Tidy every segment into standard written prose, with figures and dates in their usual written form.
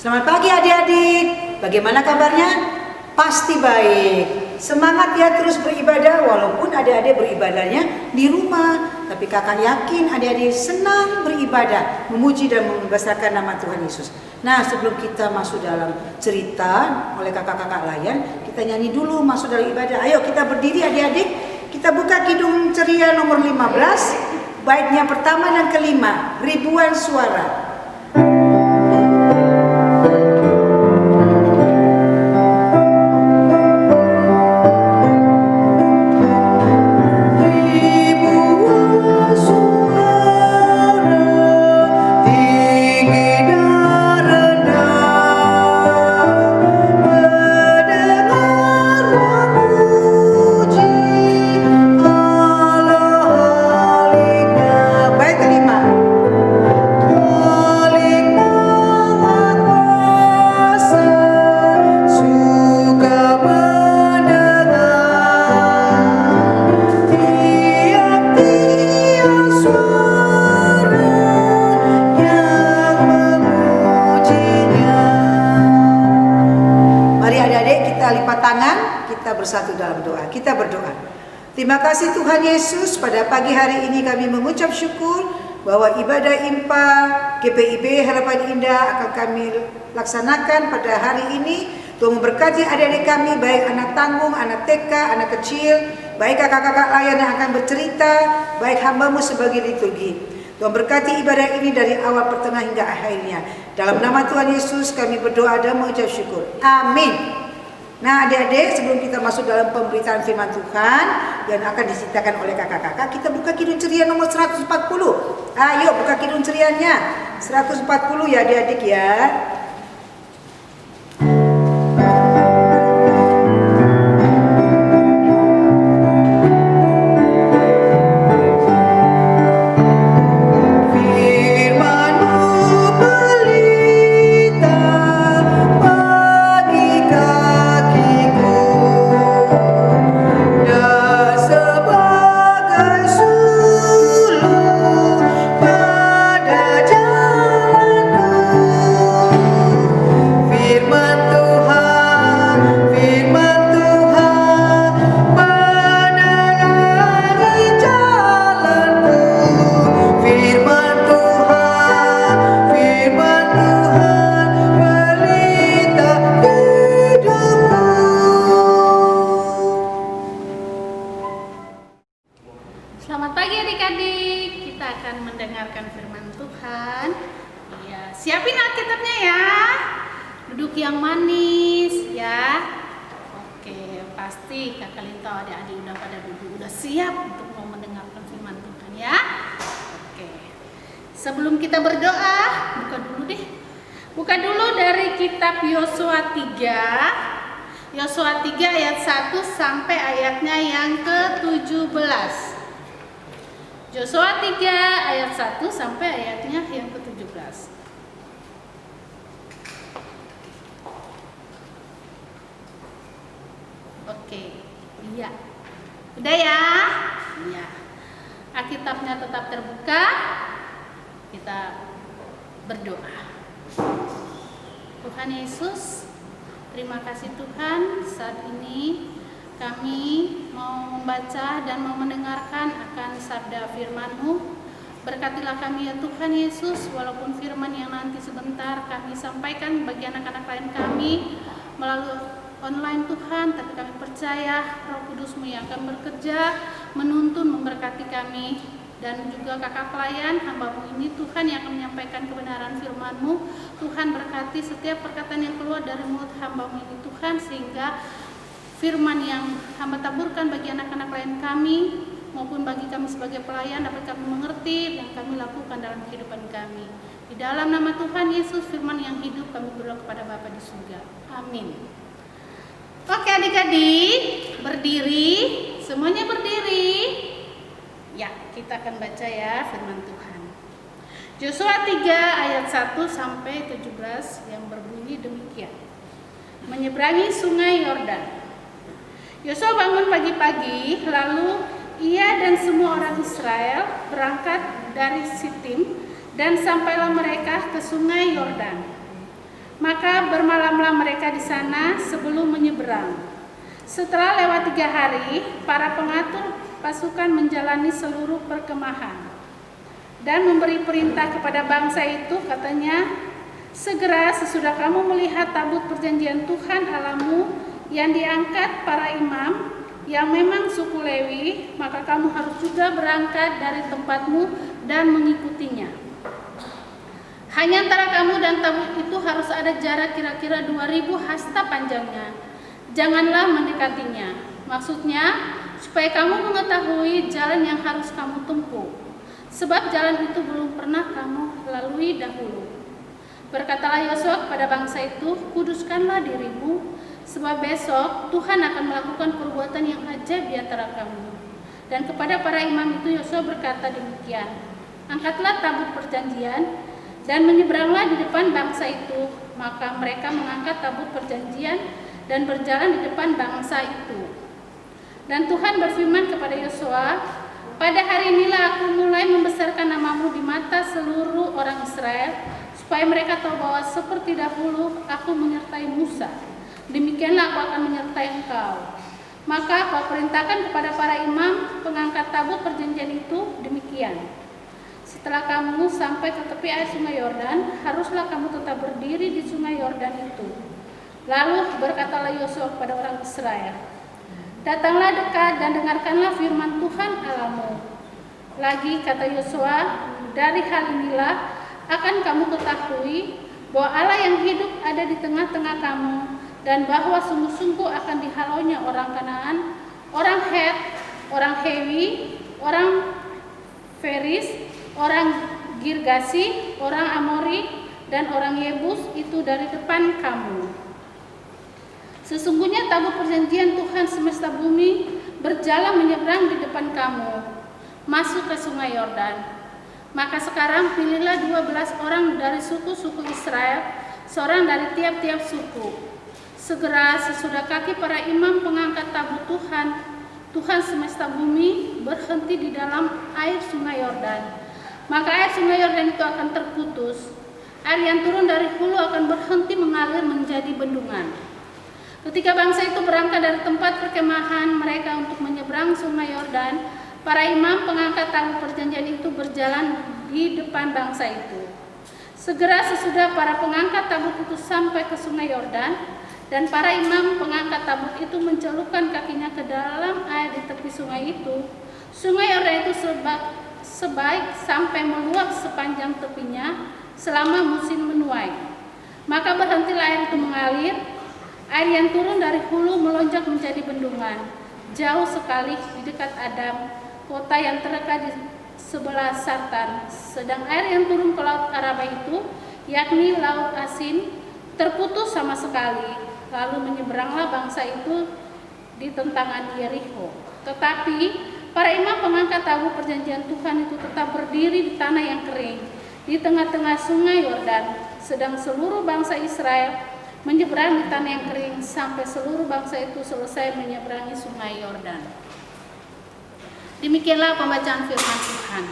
Selamat pagi adik-adik. Bagaimana kabarnya? Pasti baik. Semangat ya terus beribadah walaupun adik-adik beribadahnya di rumah. Tapi kakak yakin adik-adik senang beribadah, memuji dan membesarkan nama Tuhan Yesus. Nah, sebelum kita masuk dalam cerita oleh kakak-kakak layan, kita nyanyi dulu masuk dalam ibadah. Ayo kita berdiri adik-adik. Kita buka Kidung Ceria nomor 15, baitnya pertama dan kelima, ribuan suara. Bersatu dalam doa. Kita berdoa. Terima kasih Tuhan Yesus, pada pagi hari ini kami mengucap syukur bahwa ibadah IMPA GPIB Harapan Indah akan kami laksanakan pada hari ini. Tuhan memberkati adik-adik kami, baik anak tanggung, anak TK, anak kecil, baik kakak-kakak layan yang akan bercerita, baik hamba-Mu sebagai liturgi. Tuhan berkati ibadah ini dari awal, pertengahan hingga akhirnya. Dalam nama Tuhan Yesus kami berdoa dan mengucap syukur. Amin. Nah adik-adik, sebelum kita masuk dalam pemberitaan firman Tuhan yang akan diceritakan oleh kakak-kakak, kita buka Kidung Ceria nomor 140. Ayo buka Kidung Cerianya 140 ya adik-adik ya. Sebelum kita berdoa, buka dulu dari kitab Yosua 3. Yosua 3 ayat 1 sampai ayatnya yang ke-17. Yosua 3 ayat 1 sampai ayatnya yang ke-17. Oke, iya. Udah ya? Iya. Alkitabnya tetap terbuka. Kita berdoa. Tuhan Yesus, terima kasih Tuhan, saat ini kami mau membaca dan mau mendengarkan akan sabda firman-Mu. Berkatilah kami ya Tuhan Yesus, walaupun firman yang nanti sebentar kami sampaikan bagi anak-anak lain kami melalui online Tuhan, tapi kami percaya Roh Kudus-Mu yang akan bekerja, menuntun, memberkati kami. Dan juga kakak pelayan hamba-Mu ini Tuhan yang akan menyampaikan kebenaran firman-Mu. Tuhan berkati setiap perkataan yang keluar dari mulut hamba-Mu ini Tuhan, sehingga firman yang hamba taburkan bagi anak-anak lain kami maupun bagi kami sebagai pelayan dapat kami mengerti dan kami lakukan dalam kehidupan kami. Di dalam nama Tuhan Yesus, firman yang hidup, kami berdoa kepada Bapa di surga. Amin. Oke adik-adik, berdiri, semuanya berdiri. Ya, kita akan baca ya firman Tuhan. Yosua 3 ayat 1 sampai 17 yang berbunyi demikian. Menyeberangi sungai Yordan. Yosua bangun pagi-pagi, lalu ia dan semua orang Israel berangkat dari Sitim dan sampailah mereka ke sungai Yordan. Maka bermalamlah mereka di sana sebelum menyeberang. Setelah lewat 3 hari, para pengatur pasukan menjalani seluruh perkemahan dan memberi perintah kepada bangsa itu, katanya, segera sesudah kamu melihat tabut perjanjian Tuhan Allahmu yang diangkat para imam yang memang suku Lewi, maka kamu harus juga berangkat dari tempatmu dan mengikutinya. Hanya antara kamu dan tabut itu harus ada jarak kira-kira 2000 hasta panjangnya. Janganlah mendekatinya. Maksudnya, supaya kamu mengetahui jalan yang harus kamu tempuh. Sebab jalan itu belum pernah kamu lalui dahulu. Berkatalah Yosua kepada bangsa itu, kuduskanlah dirimu, sebab besok Tuhan akan melakukan perbuatan yang ajaib di antara kamu. Dan kepada para imam itu Yosua berkata demikian, angkatlah tabut perjanjian dan menyeberanglah di depan bangsa itu. Maka mereka mengangkat tabut perjanjian dan berjalan di depan bangsa itu. Dan Tuhan berfirman kepada Yosua, pada hari inilah aku mulai membesarkan namamu di mata seluruh orang Israel, supaya mereka tahu bahwa seperti dahulu aku menyertai Musa, demikianlah aku akan menyertai engkau. Maka aku perintahkan kepada para imam pengangkat tabut perjanjian itu demikian. Setelah kamu sampai ke tepi air sungai Yordan, haruslah kamu tetap berdiri di sungai Yordan itu. Lalu berkatalah Yosua kepada orang Israel, datanglah dekat dan dengarkanlah firman Tuhan Allahmu. Lagi kata Yosua, dari hal inilah akan kamu ketahui bahwa Allah yang hidup ada di tengah-tengah kamu, dan bahwa sungguh-sungguh akan dihalaunya orang Kanaan, orang Het, orang Hewi, orang Feris, orang Girgasi, orang Amori, dan orang Yebus itu dari depan kamu. Sesungguhnya tabut perjanjian Tuhan semesta bumi berjalan menyeberang di depan kamu, masuk ke sungai Yordan. Maka sekarang pilihlah 12 orang dari suku-suku Israel, seorang dari tiap-tiap suku. Segera sesudah kaki para imam pengangkat tabut Tuhan semesta bumi berhenti di dalam air sungai Yordan. Maka air sungai Yordan itu akan terputus. Air yang turun dari hulu akan berhenti mengalir menjadi bendungan. Ketika bangsa itu berangkat dari tempat perkemahan mereka untuk menyeberang sungai Yordan, para imam pengangkat tabut perjanjian itu berjalan di depan bangsa itu. Segera sesudah para pengangkat tabut itu sampai ke sungai Yordan, dan para imam pengangkat tabut itu mencelupkan kakinya ke dalam air di tepi sungai itu, sungai Yordan itu sebaik sampai meluap sepanjang tepinya selama musim menuai. Maka berhentilah air itu mengalir. Air yang turun dari hulu melonjak menjadi bendungan, jauh sekali di dekat Adam, kota yang terletak di sebelah Sartan. Sedang air yang turun ke laut Araba itu, yakni laut asin, terputus sama sekali. Lalu menyeberanglah bangsa itu di tentangan Yeriko. Tetapi para imam pengangkat tabut perjanjian Tuhan itu tetap berdiri di tanah yang kering, di tengah-tengah sungai Yordan. Sedang seluruh bangsa Israel menyeberang di tanah yang kering sampai seluruh bangsa itu selesai menyeberangi sungai Yordan. Demikianlah pembacaan firman Tuhan.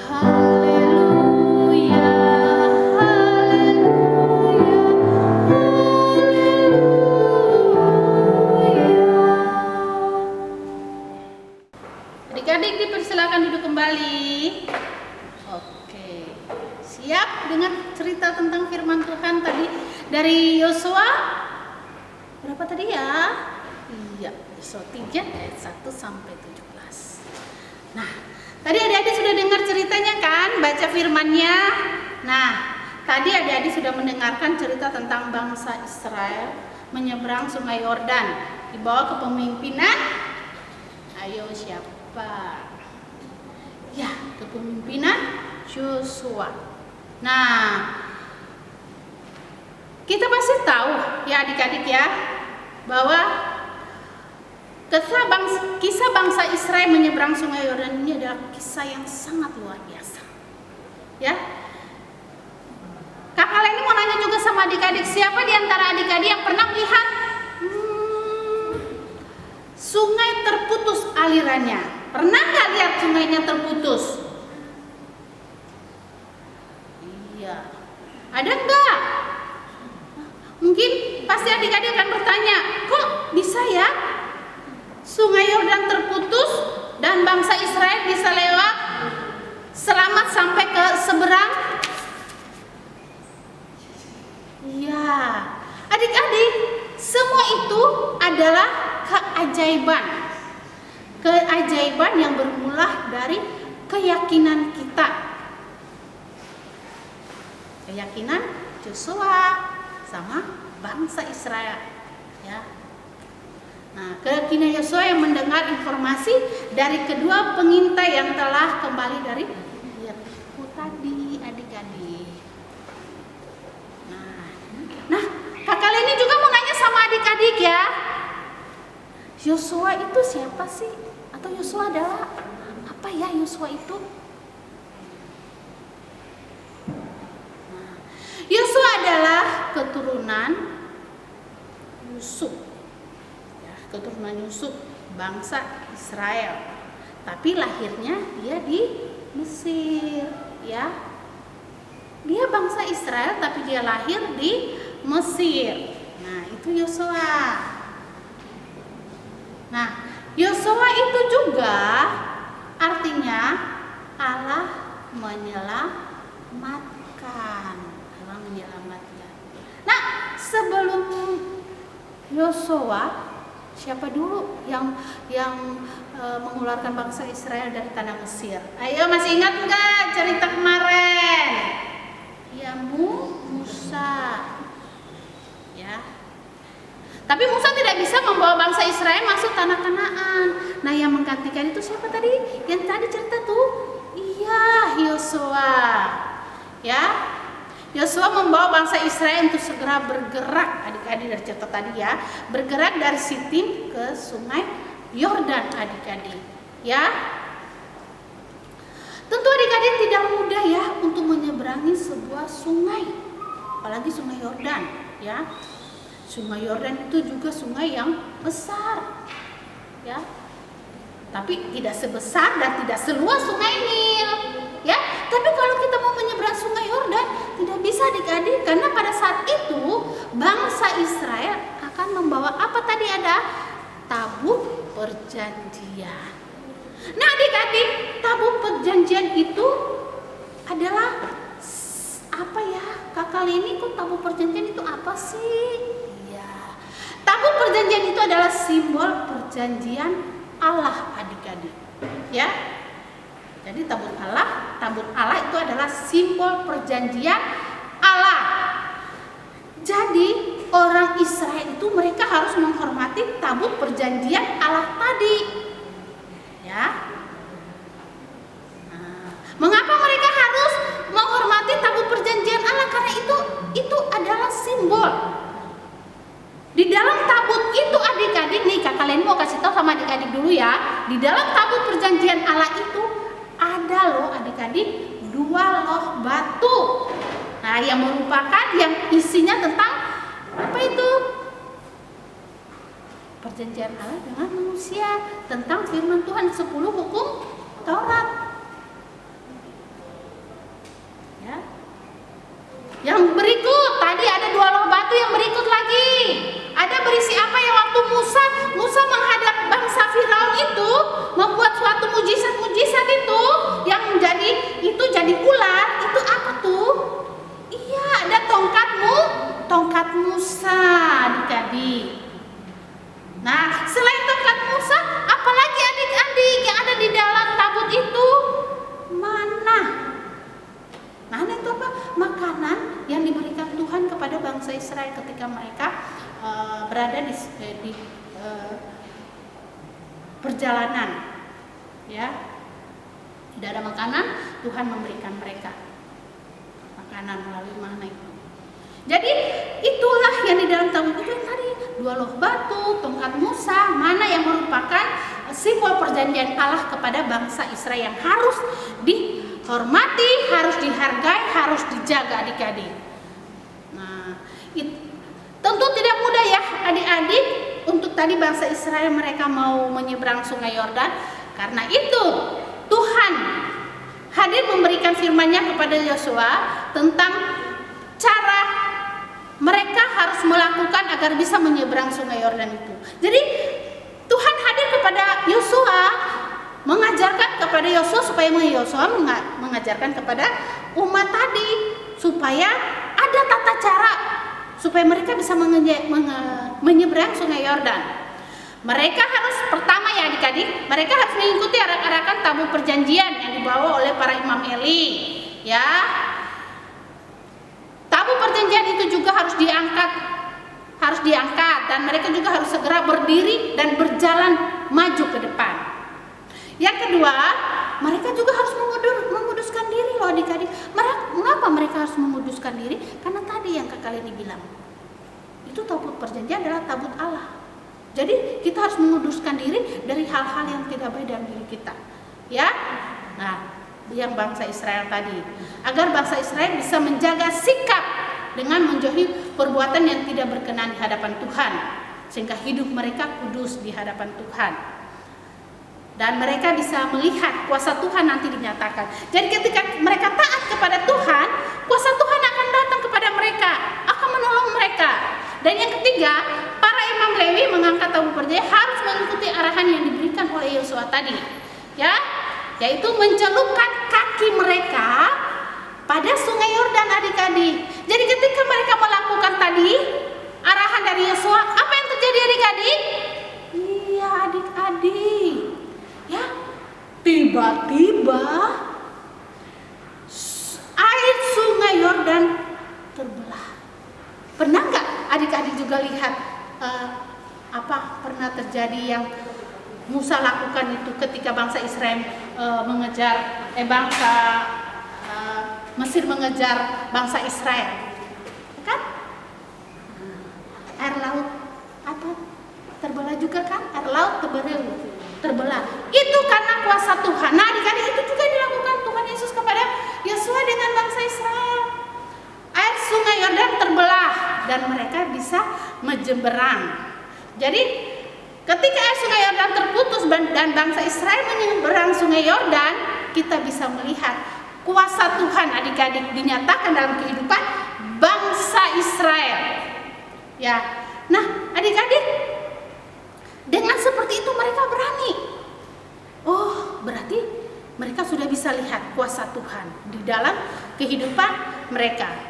Haleluya, haleluya, haleluya. Adik-adik dipersilakan duduk kembali. Siap dengan cerita tentang firman Tuhan tadi dari Yosua berapa tadi ya? Iya, Yosua 3 ayat 1 sampai 17. Nah, tadi adik-adik sudah dengar ceritanya kan? Baca firmannya. Nah, tadi adik-adik sudah mendengarkan cerita tentang bangsa Israel menyeberang sungai Yordan di bawah kepemimpinan, ayo siapa? Ya, kepemimpinan Yosua. Nah, kita pasti tahu ya adik-adik ya, bahwa kisah bangsa Israel menyeberang sungai Yordan ini adalah kisah yang sangat luar biasa. Ya, Kakak Leni mau nanya juga sama adik-adik, siapa di antara adik-adik yang pernah melihat sungai terputus alirannya? Pernah nggak lihat sungainya terputus? akan bertanya, kok bisa ya Sungai Yordan terputus dan bangsa Israel bisa lewat selamat sampai ke seberang? Ya, adik-adik, semua itu adalah keajaiban. Keajaiban yang bermula dari keyakinan kita. Keyakinan Yosua sama bangsa Israel, ya. Nah, keyakinan Yosua yang mendengar informasi dari kedua pengintai yang telah kembali dari Yeriko tadi, adik-adik. Nah, kakak ini juga mau nanya sama adik-adik ya. Yosua itu siapa sih? Atau Yosua adalah apa ya Yosua itu? Yosua adalah keturunan Yusuf. Ya, keturunan Yusuf, bangsa Israel. Tapi lahirnya dia di Mesir, ya. Dia bangsa Israel tapi dia lahir di Mesir. Nah, itu Yosua. Nah, Yosua itu juga artinya Allah menyelamatkan. Allah menyelamatkan. Nah, sebelum Yosua, siapa dulu yang mengeluarkan bangsa Israel dari tanah Mesir? Ayo, masih ingat enggak cerita kemarin? Ya, Musa. Ya. Tapi Musa tidak bisa membawa bangsa Israel masuk tanah Kanaan. Nah, yang menggantikan itu siapa tadi? Yang tadi cerita tuh? Iya, Yosua. Ya. Yosua membawa bangsa Israel untuk segera bergerak, adik-adik dari cerita tadi ya, bergerak dari Sitim ke Sungai Yordan, adik-adik. Ya. Tentu adik-adik tidak mudah ya untuk menyeberangi sebuah sungai, apalagi Sungai Yordan, ya. Sungai Yordan itu juga sungai yang besar, ya. Tapi tidak sebesar dan tidak seluas Sungai Nil, ya. Tapi kalau kita mau menyeberang Sungai Yordan, tidak bisa adik-adik, karena pada saat itu bangsa Israel akan membawa apa tadi ada? Tabut perjanjian. Nah, adik-adik, tabut perjanjian itu adalah apa ya? Kali ini kok tabut perjanjian itu apa sih? Tabut perjanjian itu adalah simbol perjanjian Allah, adik-adik. Ya. Jadi tabut Allah itu adalah simbol perjanjian Allah. Jadi orang Israel itu mereka harus menghormati tabut perjanjian Allah tadi. Ya. Nah, mengapa mereka harus menghormati tabut perjanjian Allah? Karena itu adalah simbol. Di dalam tabut itu adik-adik nih, kalian mau kasih tahu sama adik-adik dulu ya. Di dalam tabut perjanjian Allah itu ada loh adik-adik 2 loh batu. Nah, yang merupakan yang isinya tentang apa itu? Perjanjian Allah dengan manusia, tentang firman Tuhan 10 hukum Taurat. Ya. Yang berikut tadi ada 2 loh batu yang berikut lagi. Ada berisi apa yang waktu Musa menghadap bangsa Firaun itu membuat suatu mujizat-mujizat itu yang jadi ular, itu apa tuh? Iya, ada tongkat Musa, adik-adik. Nah, selain tongkat Musa, apalagi adik-adik yang ada di dalam tabut itu? Mana itu apa? Makanan yang diberikan Tuhan kepada bangsa Israel ketika mereka berada di perjalanan, ya. Tidak ada makanan, Tuhan memberikan mereka makanan melalui mana itu. Jadi itulah yang di dalam tabut itu yang tadi 2 loh batu, tongkat Musa, mana yang merupakan simbol perjanjian Allah kepada bangsa Israel yang harus dihormati, harus dihargai, harus dijaga, adik-adik. Nah, tentu tidak mudah ya adik-adik untuk tadi bangsa Israel mereka mau menyeberang Sungai Yordan. Karena itu Tuhan hadir memberikan firman-Nya kepada Yosua tentang cara mereka harus melakukan agar bisa menyeberang sungai Yordan itu. Jadi Tuhan hadir kepada Yosua, mengajarkan kepada Yosua supaya Yosua mengajarkan kepada umat tadi supaya ada tata cara supaya mereka bisa menyeberang sungai Yordan. Mereka harus pertama ya adik-adik, mereka harus mengikuti arak-arakan tabut perjanjian yang dibawa oleh para imam Eli, ya. Tabut perjanjian itu juga harus diangkat dan mereka juga harus segera berdiri dan berjalan maju ke depan. Yang kedua, mereka juga harus menguduskan diri loh adik-adik. Mengapa mereka harus menguduskan diri? Karena tadi yang Kak Leni bilang, itu tabut perjanjian adalah tabut Allah. Jadi kita harus menguduskan diri dari hal-hal yang tidak baik dalam diri kita, ya. Nah, yang bangsa Israel tadi, agar bangsa Israel bisa menjaga sikap dengan menjauhi perbuatan yang tidak berkenan di hadapan Tuhan, sehingga hidup mereka kudus di hadapan Tuhan. Dan mereka bisa melihat kuasa Tuhan nanti dinyatakan. Jadi ketika mereka taat kepada Tuhan, kuasa Tuhan akan datang kepada mereka, akan menolong mereka. Dan yang ketiga, para imam Lewi mengangkat tabut perjanjian harus mengikuti arahan yang diberikan oleh Yosua tadi, ya, yaitu mencelupkan kaki mereka pada sungai Yordan adik-adik. Jadi ketika mereka melakukan tadi arahan dari Yosua, apa yang terjadi adik-adik? Iya adik-adik, ya, tiba-tiba air sungai Yordan terbelah. Pernah nggak adik-adik juga lihat pernah terjadi yang Musa lakukan itu ketika bangsa Israel bangsa Mesir mengejar bangsa Israel, kan? Air laut terbelah juga kan? Air laut terbelah. Itu karena kuasa Tuhan. Nah, adik-adik, itu juga dilakukan Tuhan Yesus kepada Yosua dengan bangsa Israel. Air sungai Yordan terbelah dan mereka bisa menyeberang. Jadi ketika air sungai Yordan terputus dan bangsa Israel menyeberang sungai Yordan, kita bisa melihat kuasa Tuhan adik-adik dinyatakan dalam kehidupan bangsa Israel. Ya. Nah, adik-adik, dengan seperti itu mereka berani. Oh, berarti mereka sudah bisa lihat kuasa Tuhan di dalam kehidupan mereka.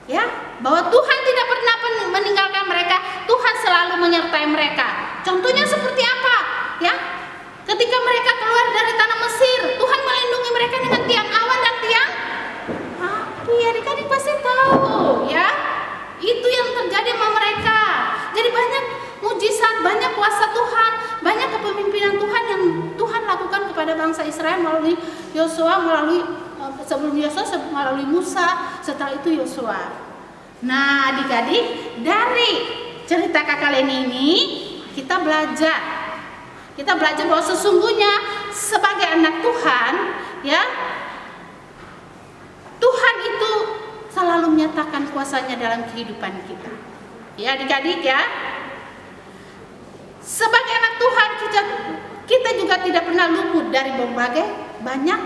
Ya, bahwa Tuhan tidak pernah meninggalkan mereka, Tuhan selalu menyertai mereka. Contohnya seperti apa? Ya, ketika mereka keluar dari tanah Mesir, Tuhan melindungi mereka dengan tiang awan dan tiang api. Adik-adik pasti tahu, ya. Itu yang terjadi sama mereka. Jadi banyak mujizat, banyak kuasa Tuhan, banyak kepemimpinan Tuhan yang Tuhan lakukan kepada bangsa Israel melalui Yosua, sebelum Yosua melalui Musa, setelah itu Yosua. Nah, adik-adik, dari cerita Kakak Leni ini kita belajar bahwa sesungguhnya sebagai anak Tuhan, ya, Tuhan itu selalu menyatakan kuasanya dalam kehidupan kita. Ya adik-adik, ya, sebagai anak Tuhan kita juga tidak pernah luput dari berbagai banyak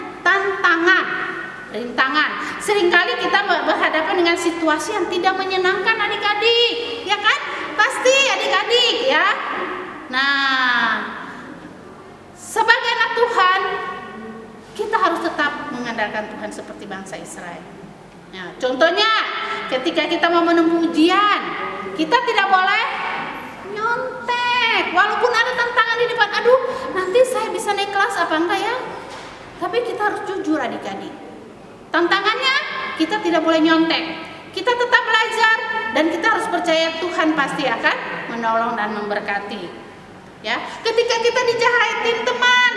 rintangan. Seringkali kita berhadapan dengan situasi yang tidak menyenangkan adik-adik, ya kan? Pasti adik-adik, ya. Nah, sebagai anak Tuhan kita harus tetap mengandalkan Tuhan seperti bangsa Israel. Nah, contohnya ketika kita mau menempuh ujian, kita tidak boleh nyontek. Walaupun ada tantangan di depan, aduh, nanti saya bisa naik kelas apa enggak ya? Tapi kita harus jujur adik-adik. Tantangannya kita tidak boleh nyontek. Kita tetap belajar dan kita harus percaya Tuhan pasti akan menolong dan memberkati. Ya, ketika kita dijahatin teman,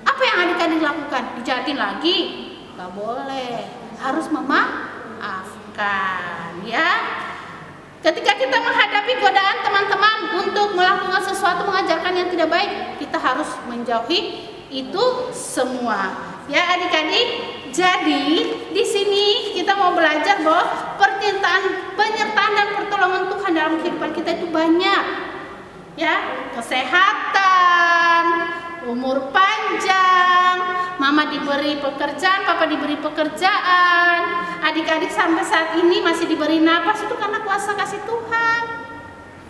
apa yang adik-adik lakukan? Dijahatin lagi? Gak boleh. Harus memaafkan, ya. Ketika kita menghadapi godaan teman-teman untuk melakukan sesuatu, mengajarkan yang tidak baik, kita harus menjauhi itu semua. Ya adik-adik, jadi di sini kita mau belajar bahwa penyertaan dan pertolongan Tuhan dalam kehidupan kita itu banyak. Ya, kesehatan, umur panjang, Mama diberi pekerjaan, Papa diberi pekerjaan, adik-adik sampai saat ini masih diberi napas, itu karena kuasa kasih Tuhan.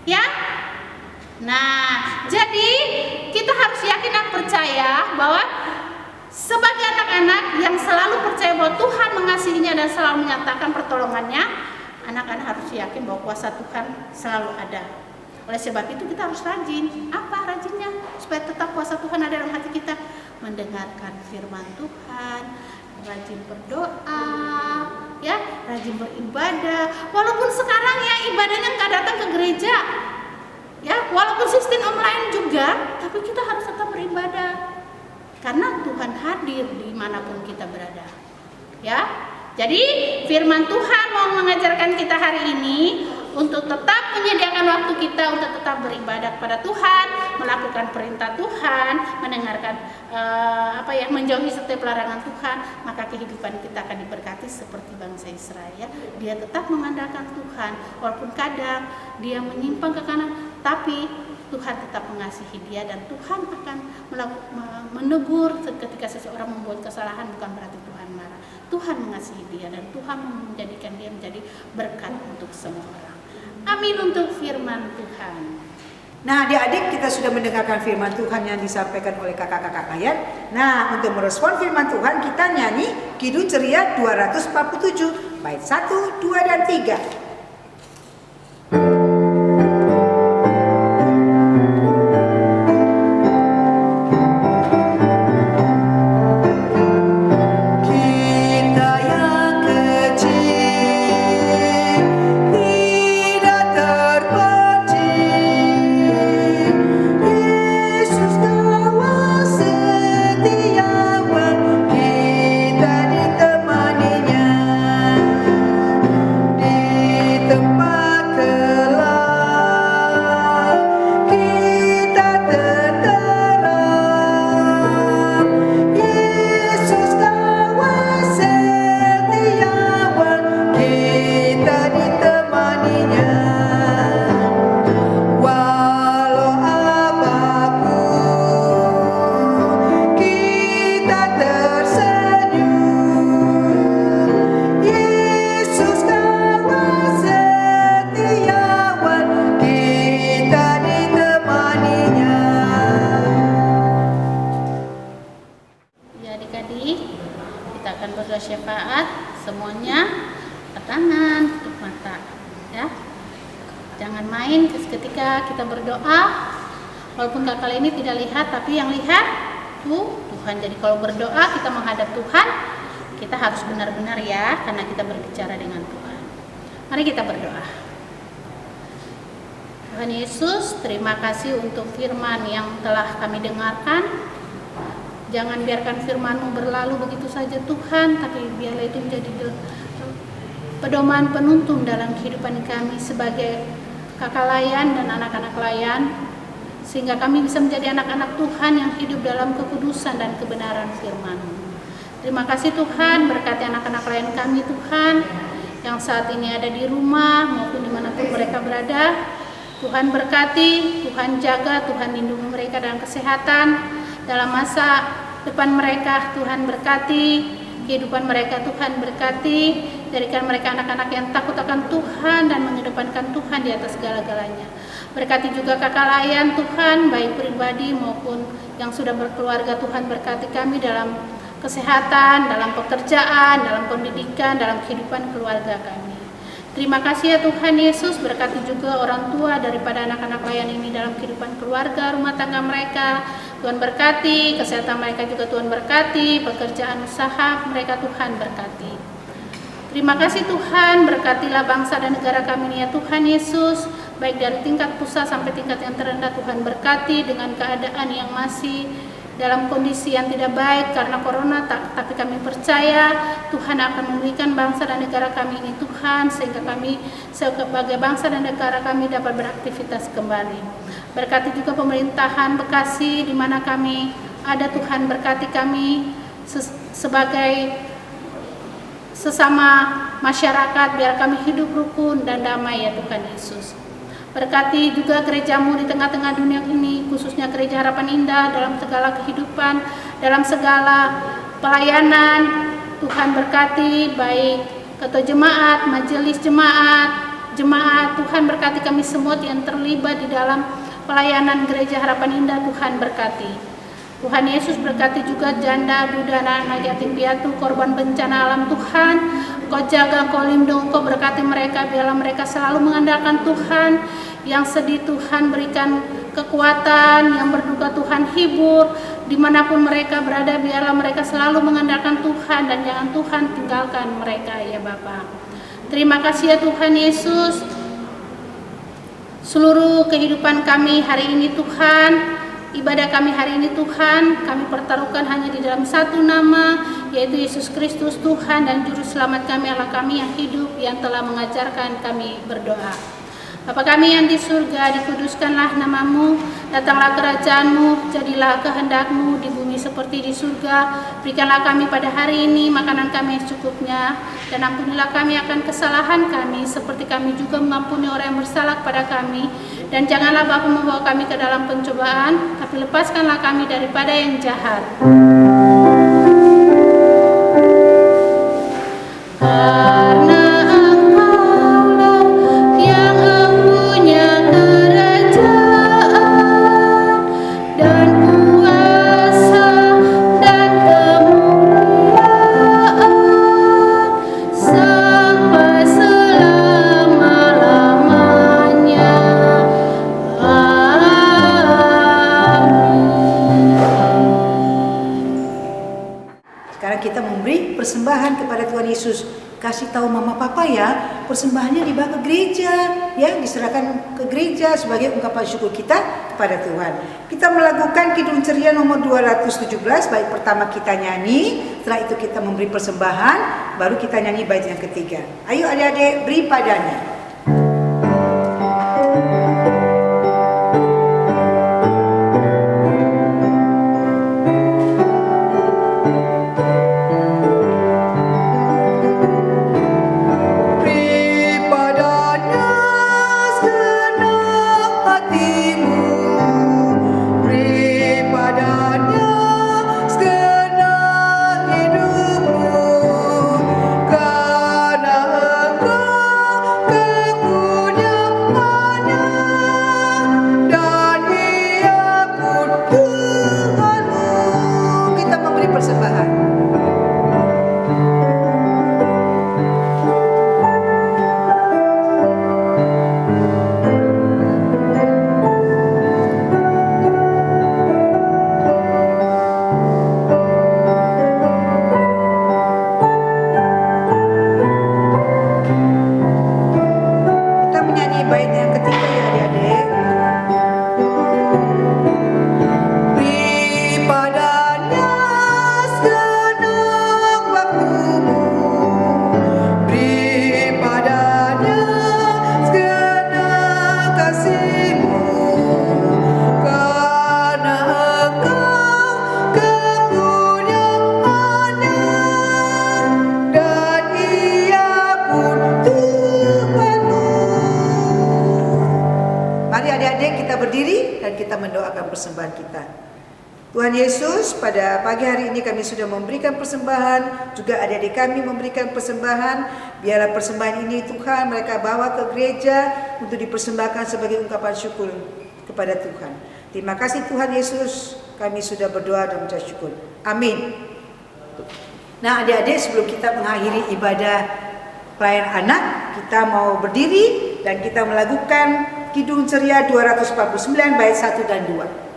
Ya. Nah, jadi kita harus yakin dan percaya bahwa sebagai anak-anak yang selalu percaya bahwa Tuhan mengasihinya dan selalu menyatakan pertolongannya, anak-anak harus yakin bahwa kuasa Tuhan selalu ada. Oleh sebab itu kita harus rajin. Apa rajinnya? Supaya tetap kuasa Tuhan ada dalam hati kita. Mendengarkan firman Tuhan, rajin berdoa, ya, rajin beribadah. Walaupun sekarang ya ibadahnya nggak datang ke gereja, ya, walaupun sistem online juga, tapi kita harus tetap beribadah. Karena Tuhan hadir dimanapun kita berada, ya. Jadi firman Tuhan mau mengajarkan kita hari ini untuk tetap menyediakan waktu kita untuk tetap beribadah kepada Tuhan, melakukan perintah Tuhan, mendengarkan menjauhi setiap larangan Tuhan, maka kehidupan kita akan diberkati seperti bangsa Israel. Dia tetap mengandalkan Tuhan, walaupun kadang dia menyimpang ke kanan, tapi Tuhan tetap mengasihi dia dan Tuhan akan menegur ketika seseorang membuat kesalahan. Bukan berarti Tuhan marah. Tuhan mengasihi dia dan Tuhan menjadikan dia menjadi berkat untuk semua orang. Amin untuk firman Tuhan. Nah, adik-adik, kita sudah mendengarkan firman Tuhan yang disampaikan oleh kakak-kakak kalian. Nah, untuk merespon firman Tuhan, kita nyanyi Kidung Ceria 247 bait 1, 2 dan 3. Syafaat semuanya tangan, tutup mata, ya. Jangan main ketika kita berdoa. Walaupun kali ini tidak lihat, tapi yang lihat Tuhan. Jadi kalau berdoa kita menghadap Tuhan, kita harus benar-benar ya, karena kita berbicara dengan Tuhan. Mari kita berdoa. Tuhan Yesus, terima kasih untuk firman yang telah kami dengarkan. Jangan biarkan firman-Mu berlalu begitu saja Tuhan, tapi biarlah itu menjadi pedoman penuntun dalam kehidupan kami sebagai kakak layan dan anak-anak layan, sehingga kami bisa menjadi anak-anak Tuhan yang hidup dalam kekudusan dan kebenaran firman-Mu. Terima kasih Tuhan, berkati anak-anak layan kami Tuhan, yang saat ini ada di rumah maupun dimanapun mereka berada. Tuhan berkati, Tuhan jaga, Tuhan lindungi mereka dalam kesehatan. Dalam masa depan mereka, Tuhan berkati kehidupan mereka, Tuhan berkati, jadikan mereka anak-anak yang takut akan Tuhan dan mengedepankan Tuhan di atas segala-galanya. Berkati juga kakak layan Tuhan, baik pribadi maupun yang sudah berkeluarga. Tuhan berkati kami dalam kesehatan, dalam pekerjaan, dalam pendidikan, dalam kehidupan keluarga kami. Terima kasih ya Tuhan Yesus, berkati juga orang tua daripada anak-anak layan ini dalam kehidupan keluarga, rumah tangga mereka. Tuhan berkati, kesehatan mereka juga Tuhan berkati, pekerjaan usaha mereka Tuhan berkati. Terima kasih Tuhan, berkatilah bangsa dan negara kami ini ya Tuhan Yesus, baik dari tingkat pusat sampai tingkat yang terendah. Tuhan berkati dengan keadaan yang masih dalam kondisi yang tidak baik karena corona, tapi kami percaya Tuhan akan memulihkan bangsa dan negara kami ini Tuhan, sehingga kami sebagai bangsa dan negara kami dapat beraktivitas kembali. Berkati juga pemerintahan Bekasi di mana kami ada Tuhan, berkati kami sebagai sesama masyarakat, biar kami hidup rukun dan damai ya Tuhan Yesus. Berkati juga gereja-Mu di tengah-tengah dunia ini, khususnya Gereja Harapan Indah dalam segala kehidupan, dalam segala pelayanan. Tuhan berkati baik ketua jemaat, majelis jemaat, Tuhan berkati kami semua yang terlibat di dalam pelayanan Gereja Harapan Indah. Tuhan berkati. Tuhan Yesus berkati juga janda, duda, anak yatim piatu, korban bencana alam. Tuhan, Kau jaga, Kau lindungi, Kau berkati mereka, biarlah mereka selalu mengandalkan Tuhan. Yang sedih Tuhan berikan kekuatan, yang berduka Tuhan hibur, dimanapun mereka berada biarlah mereka selalu mengandalkan Tuhan dan jangan Tuhan tinggalkan mereka ya Bapa. Terima kasih ya Tuhan Yesus. Seluruh kehidupan kami hari ini Tuhan, ibadah kami hari ini Tuhan, kami pertaruhkan hanya di dalam satu nama, yaitu Yesus Kristus Tuhan dan Juru Selamat kami, Allah kami yang hidup, yang telah mengajarkan kami berdoa. Bapa kami yang di surga, dikuduskanlah namamu, datanglah kerajaanmu, jadilah kehendak-Mu di bumi seperti di surga. Berikanlah kami pada hari ini makanan kami yang secukupnya, dan ampunilah kami akan kesalahan kami, seperti kami juga mengampuni orang yang bersalah kepada kami. Dan janganlah Bapa membawa kami ke dalam pencobaan, tapi lepaskanlah kami daripada yang jahat. Karena kita memberi persembahan kepada Tuhan Yesus. Kasih tahu mama papa ya, persembahannya dibawa ke gereja, ya diserahkan ke gereja sebagai ungkapan syukur kita kepada Tuhan. Kita melakukan Kidung Ceria nomor 217, bait pertama kita nyanyi, setelah itu kita memberi persembahan, baru kita nyanyi bait yang ketiga. Ayo adik-adik beri padanya. Persembahan kita. Tuhan Yesus, pada pagi hari ini kami sudah memberikan persembahan, juga adik-adik kami memberikan persembahan. Biarlah persembahan ini Tuhan mereka bawa ke gereja untuk dipersembahkan sebagai ungkapan syukur kepada Tuhan. Terima kasih Tuhan Yesus, kami sudah berdoa dan mengucap syukur. Amin. Nah adik-adik, sebelum kita mengakhiri ibadah pelayanan anak, kita mau berdiri dan kita melakukan Kidung Ceria 249 bait 1 dan 2.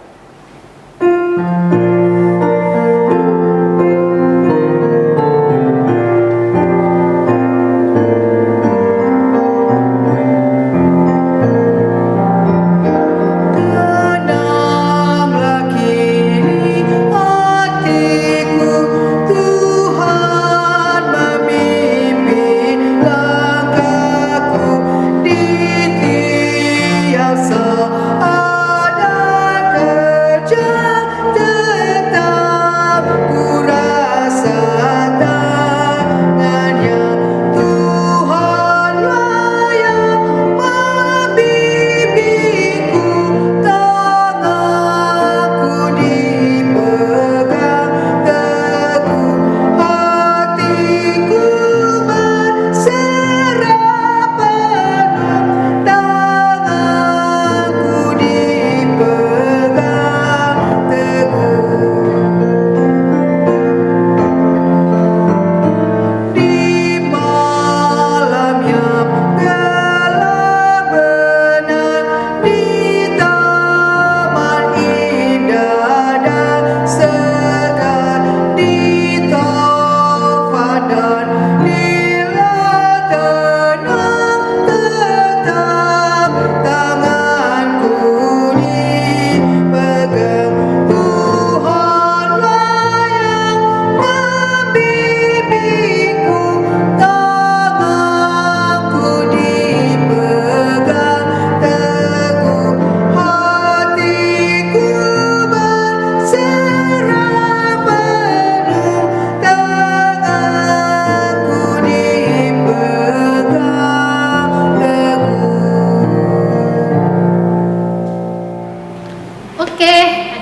Ada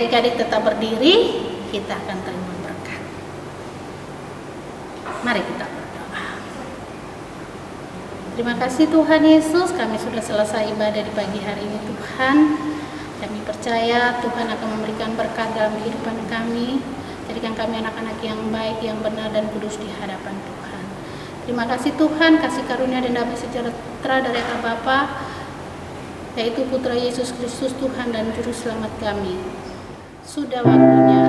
adik-adik tetap berdiri, kita akan terima berkat. Mari kita berdoa. Terima kasih Tuhan Yesus, kami sudah selesai ibadah di pagi hari ini Tuhan. Kami percaya Tuhan akan memberikan berkat dalam kehidupan kami. Jadikan kami anak-anak yang baik, yang benar dan kudus di hadapan Tuhan. Terima kasih Tuhan, kasih karunia dan damai sejahtera dari Allah Bapa, yaitu Putra Yesus Kristus Tuhan dan Juru Selamat kami. Sudah waktunya